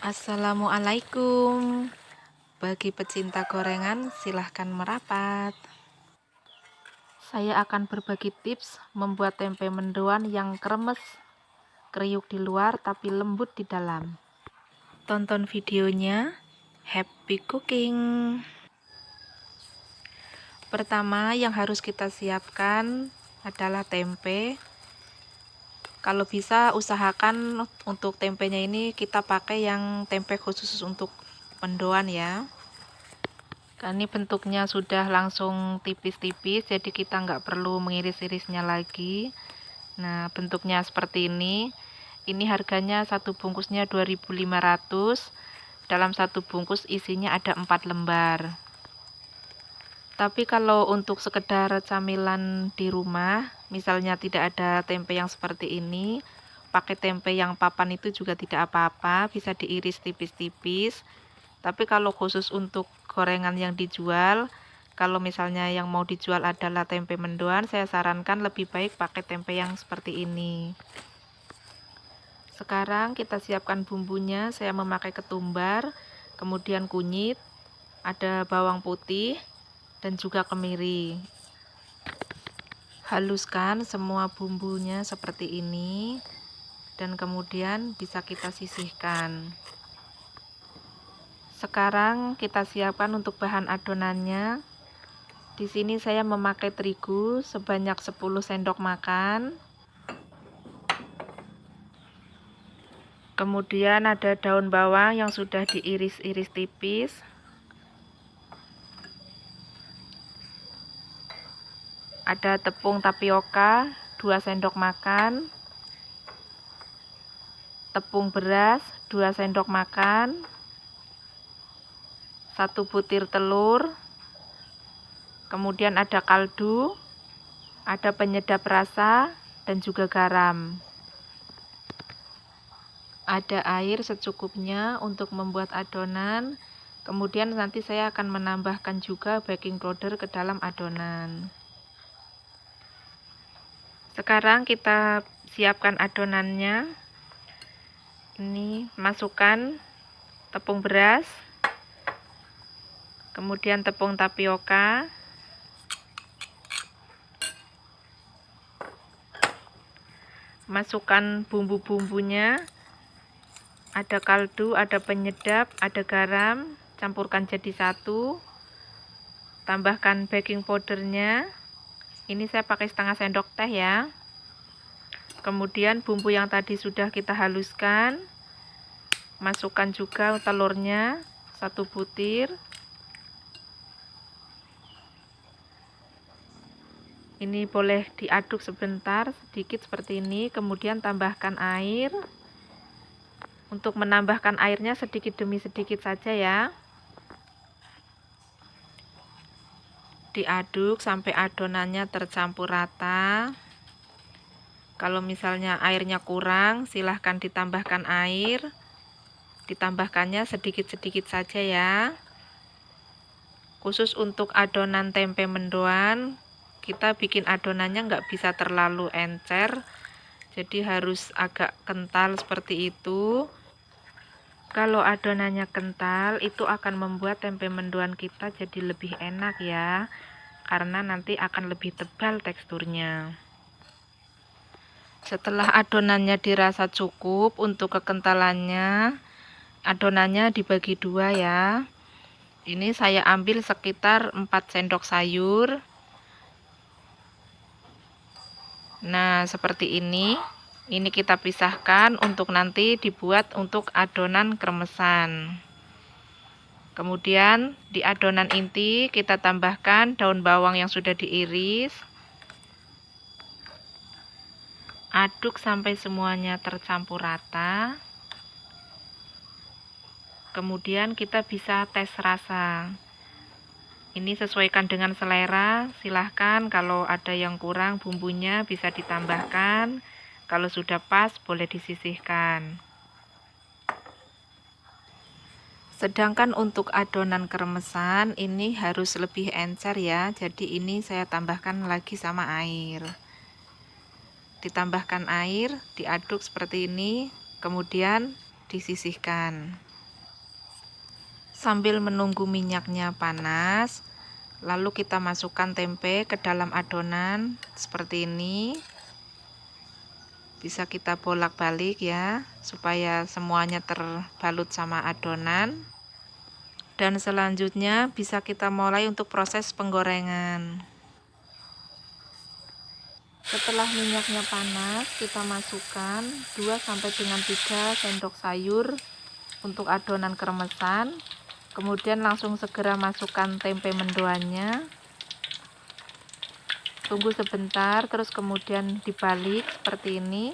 Assalamualaikum. Bagi pecinta gorengan, silahkan merapat. Saya akan berbagi tips membuat tempe mendoan yang kremes, kriuk di luar tapi lembut di dalam. Tonton videonya. Happy cooking. Pertama yang harus kita siapkan adalah tempe. Kalau bisa usahakan untuk tempenya ini kita pakai yang tempe khusus untuk mendoan ya. Ini bentuknya sudah langsung tipis-tipis, jadi kita nggak perlu mengiris-irisnya lagi. Nah, bentuknya seperti ini. Ini harganya satu bungkusnya 2.500. Dalam satu bungkus isinya ada 4 lembar. Tapi kalau untuk sekedar camilan di rumah, misalnya tidak ada tempe yang seperti ini, pakai tempe yang papan itu juga tidak apa-apa, bisa diiris tipis-tipis. Tapi kalau khusus untuk gorengan yang dijual, kalau misalnya yang mau dijual adalah tempe mendoan, saya sarankan lebih baik pakai tempe yang seperti ini. Sekarang kita siapkan bumbunya. Saya memakai ketumbar, kemudian kunyit, ada bawang putih, dan juga kemiri. Haluskan semua bumbunya seperti ini, dan kemudian bisa kita sisihkan. Sekarang kita siapkan untuk bahan adonannya. Di sini saya memakai terigu sebanyak 10 sendok makan. Kemudian ada daun bawang yang sudah diiris-iris tipis. Ada tepung tapioka 2 sendok makan. Tepung beras 2 sendok makan. 1 butir telur. Kemudian ada kaldu, ada penyedap rasa, dan juga garam. Ada air secukupnya untuk membuat adonan. Kemudian nanti saya akan menambahkan juga baking powder ke dalam adonan. Sekarang kita siapkan adonannya. Ini masukkan tepung beras, kemudian tepung tapioka, masukkan bumbu-bumbunya, ada kaldu, ada penyedap, ada garam, campurkan jadi satu. Tambahkan baking powdernya. Ini saya pakai setengah sendok teh ya. Kemudian bumbu yang tadi sudah kita haluskan, masukkan juga telurnya 1 butir. Ini boleh diaduk sebentar, sedikit seperti ini, kemudian tambahkan air. Untuk menambahkan airnya sedikit demi sedikit saja ya. Diaduk sampai adonannya tercampur rata. Kalau misalnya airnya kurang, silahkan ditambahkan air. Ditambahkannya sedikit-sedikit saja ya. Khusus untuk adonan tempe mendoan, kita bikin adonannya nggak bisa terlalu encer, jadi harus agak kental seperti itu. Kalau adonannya kental, itu akan membuat tempe mendoan kita jadi lebih enak ya, karena nanti akan lebih tebal teksturnya. Setelah adonannya dirasa cukup untuk kekentalannya, adonannya dibagi 2 ya. Ini saya ambil sekitar 4 sendok sayur. Nah, seperti ini. Ini kita pisahkan untuk nanti dibuat untuk adonan kremesan. Kemudian di adonan inti kita tambahkan daun bawang yang sudah diiris. Aduk sampai semuanya tercampur rata. Kemudian kita bisa tes rasa. Ini sesuaikan dengan selera, silahkan kalau ada yang kurang bumbunya bisa ditambahkan. Kalau sudah pas boleh disisihkan. Sedangkan untuk adonan kremesan ini harus lebih encer ya, jadi ini saya tambahkan lagi sama air. Ditambahkan air, diaduk seperti ini, kemudian disisihkan. Sambil menunggu minyaknya panas, lalu kita masukkan tempe ke dalam adonan seperti ini. Bisa kita bolak-balik ya, supaya semuanya terbalut sama adonan. Dan selanjutnya bisa kita mulai untuk proses penggorengan. Setelah minyaknya panas, kita masukkan 2-3 sendok sayur untuk adonan kremesan. Kemudian langsung segera masukkan tempe mendoannya. Tunggu sebentar, terus kemudian dibalik seperti ini.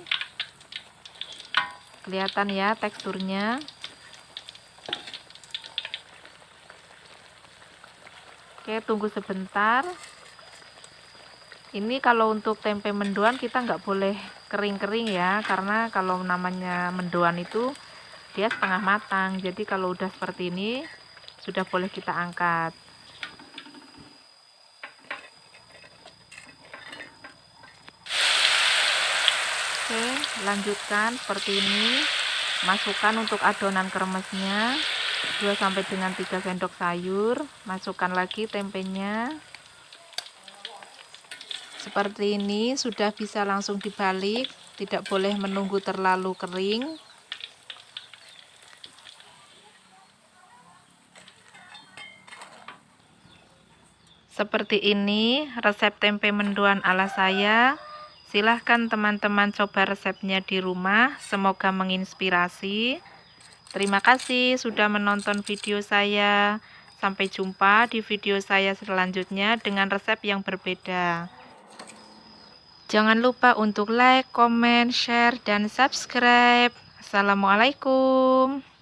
Kelihatan ya teksturnya. Oke, tunggu sebentar. Ini kalau untuk tempe mendoan kita nggak boleh kering-kering ya, karena kalau namanya mendoan itu dia setengah matang. Jadi kalau udah seperti ini sudah boleh kita angkat. Oke, lanjutkan seperti ini. Masukkan untuk adonan kremesnya 2-3 sendok sayur. Masukkan lagi tempenya. Seperti ini sudah bisa langsung dibalik, tidak boleh menunggu terlalu kering. Seperti ini resep tempe mendoan ala saya. Silahkan teman-teman coba resepnya di rumah, semoga menginspirasi. Terima kasih sudah menonton video saya. Sampai jumpa di video saya selanjutnya dengan resep yang berbeda. Jangan lupa untuk like, comment, share, dan subscribe. Assalamualaikum.